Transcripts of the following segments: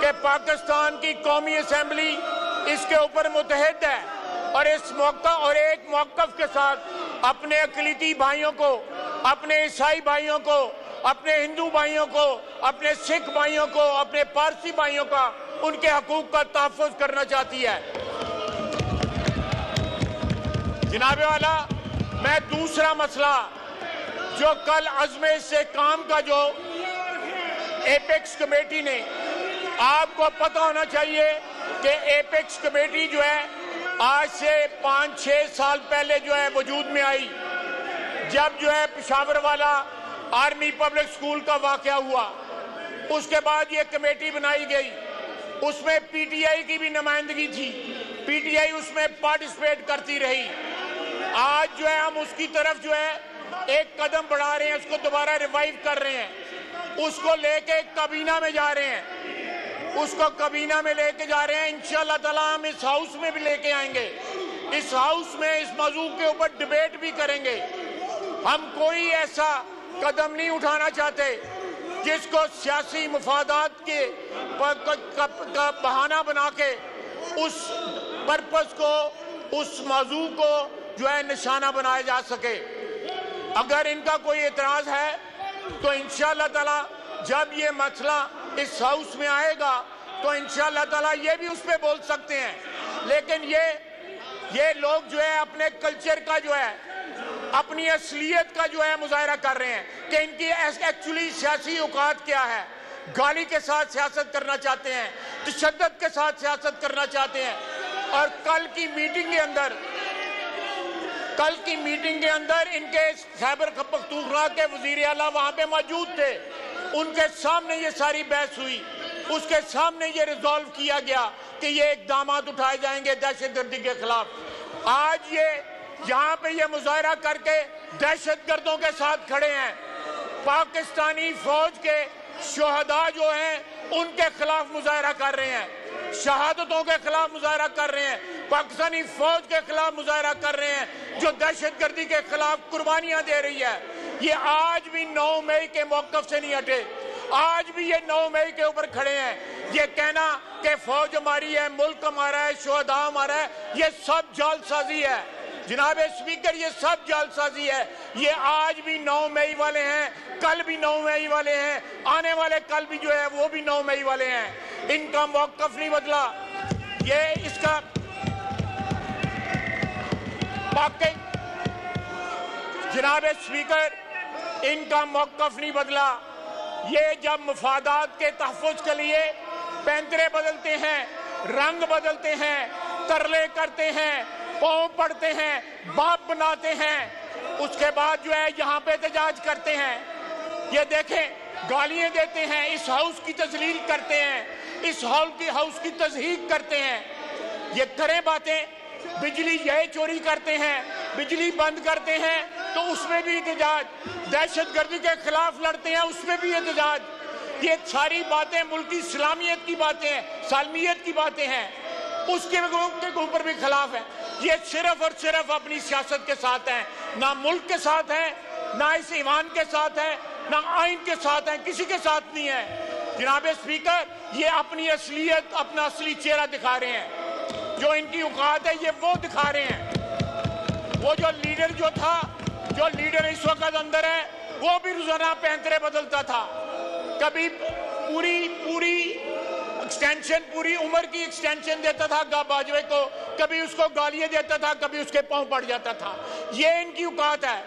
کہ پاکستان کی قومی اسمبلی اس کے اوپر متحد ہے اور اس موقع اور ایک موقف کے ساتھ اپنے اقلیتی بھائیوں کو، اپنے عیسائی بھائیوں کو، اپنے ہندو بھائیوں کو، اپنے سکھ بھائیوں کو، اپنے پارسی بھائیوں کا، ان کے حقوق کا تحفظ کرنا چاہتی ہے۔ جناب والا، میں دوسرا مسئلہ جو کل عزم استحکام کا جو ایپیکس کمیٹی نے، آپ کو پتہ ہونا چاہیے کہ ایپیکس کمیٹی جو ہے آج سے 5-6 سال پہلے جو ہے وجود میں آئی، جب جو ہے پشاور والا آرمی پبلک سکول کا واقعہ ہوا، اس کے بعد یہ کمیٹی بنائی گئی، اس میں پی ٹی آئی کی بھی نمائندگی تھی، پی ٹی آئی اس میں پارٹیسپیٹ کرتی رہی۔ آج جو ہے ہم اس کی طرف جو ہے ایک قدم بڑھا رہے ہیں، اس کو دوبارہ ریوائیو کر رہے ہیں، اس کو لے کے کابینہ میں جا رہے ہیں، اس کو کابینہ میں لے کے جا رہے ہیں۔ انشاءاللہ تعالیٰ ہم اس ہاؤس میں بھی لے کے آئیں گے، اس ہاؤس میں اس موضوع کے اوپر ڈیبیٹ بھی کریں گے۔ ہم کوئی ایسا قدم نہیں اٹھانا چاہتے جس کو سیاسی مفادات کے کا بہانہ بنا کے اس پرپس کو، اس موضوع کو جو ہے نشانہ بنایا جا سکے۔ اگر ان کا کوئی اعتراض ہے تو انشاءاللہ تعالیٰ جب یہ مسئلہ اس ہاؤس میں آئے گا تو انشاءاللہ تعالیٰ یہ بھی اس پہ بول سکتے ہیں، لیکن یہ لوگ جو ہے اپنے کلچر کا جو ہے، اپنی اصلیت کا جو ہے مظاہرہ کر رہے ہیں کہ ان کی ایکچولی سیاسی اوقات کیا ہے۔ گالی کے ساتھ سیاست کرنا چاہتے ہیں، تشدد کے ساتھ سیاست کرنا چاہتے ہیں۔ اور کل کی میٹنگ کے اندر ان کے خیبر پختونخوا کے وزیر اعلیٰ وہاں پہ موجود تھے، ان کے سامنے یہ ساری بحث ہوئی، اس کے سامنے یہ ریزالو کیا گیا کہ یہ اقدامات اٹھائے جائیں گے دہشت گردی کے خلاف۔ آج یہ یہاں پہ یہ مظاہرہ کر کے دہشت گردوں کے ساتھ کھڑے ہیں، پاکستانی فوج کے شہداء جو ہیں ان کے خلاف مظاہرہ کر رہے ہیں، شہادتوں کے خلاف مظاہرہ کر رہے ہیں، پاکستانی فوج کے خلاف مظاہرہ کر رہے ہیں جو دہشت گردی کے خلاف قربانیاں دے رہی ہے۔ یہ آج بھی 9 مئی کے موقف سے نہیں ہٹے، آج بھی یہ 9 مئی کے اوپر کھڑے ہیں۔ یہ کہنا کہ فوج ہماری ہے، ملک ہمارا ہے، شہداء ہمارا ہے، یہ سب جعل سازی ہے جناب اسپیکر، یہ سب جعل سازی ہے۔ یہ آج بھی 9 مئی والے ہیں، کل بھی 9 مئی والے ہیں، آنے والے کل بھی جو ہے وہ بھی 9 مئی والے ہیں۔ ان کا موقف نہیں بدلا، یہ اس کا جناب اسپیکر ان کا موقف نہیں بدلا۔ یہ جب مفادات کے تحفظ کے لیے پینترے بدلتے ہیں، رنگ بدلتے ہیں، ترلے کرتے ہیں، پاؤں پڑتے ہیں، باپ بناتے ہیں، اس کے بعد جو ہے یہاں پہ احتجاج کرتے ہیں، یہ دیکھیں گالیاں دیتے ہیں، اس ہاؤس کی تذلیل کرتے ہیں، اس ہاؤس کی تضحیک کرتے ہیں۔ یہ کریں باتیں، بجلی یہ چوری کرتے ہیں، بجلی بند کرتے ہیں تو اس میں بھی احتجاج، دہشت گردی کے خلاف لڑتے ہیں اس میں بھی احتجاج۔ یہ ساری باتیں ملکی اسلامیت کی باتیں ہیں، سالمیت کی باتیں ہیں، اس کے اوپر بھی خلاف ہیں۔ یہ صرف اور صرف اپنی سیاست کے ساتھ ہیں، نہ ملک کے ساتھ ہیں، نہ اس ایوان کے ساتھ ہیں، نہ آئین کے ساتھ ہیں، کسی کے ساتھ نہیں ہیں۔ جناب اسپیکر، یہ اپنی اصلیت، اپنا اصلی چہرہ دکھا رہے ہیں، جو ان کی اوقات ہے یہ وہ دکھا رہے ہیں۔ وہ جو لیڈر جو لیڈر اس وقت اندر ہے وہ بھی روزانہ پینترے بدلتا تھا، کبھی پوری ایکسٹینشن، پوری عمر کی ایکسٹینشن دیتا تھا باجوے کو، کبھی اس کو گالیاں دیتا تھا، کبھی اس کے پاؤں پڑ جاتا تھا۔ یہ ان کی اوقات ہے۔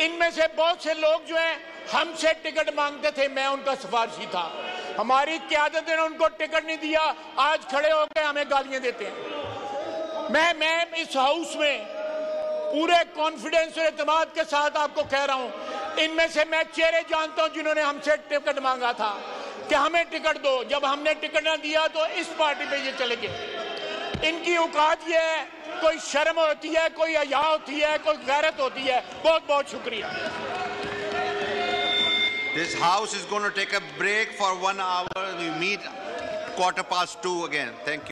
ان میں سے بہت سے لوگ جو ہیں ہم سے ٹکٹ مانگتے تھے، میں ان کا سفارشی تھا، ہماری قیادت نے ان کو ٹکٹ نہیں دیا، آج کھڑے ہو کے ہمیں گالیاں دیتے ہیں۔ میں اس ہاؤس میں پورے کانفیڈنس اور اعتماد کے ساتھ آپ کو کہہ رہا ہوں، ان میں سے میں چہرے جانتا ہوں جنہوں نے ہم سے ٹکٹ مانگا تھا کہ ہمیں ٹکٹ دو، جب ہم نے ٹکٹ نہ دیا تو اس پارٹی پہ یہ چلے گئے۔ ان کی اوقات یہ ہے، کوئی شرم ہوتی ہے، کوئی حیا ہوتی ہے، کوئی غیرت ہوتی ہے۔ بہت بہت شکریہ۔ This house is going to take a break for 1 hour. We meet 2:15 again. Thank you.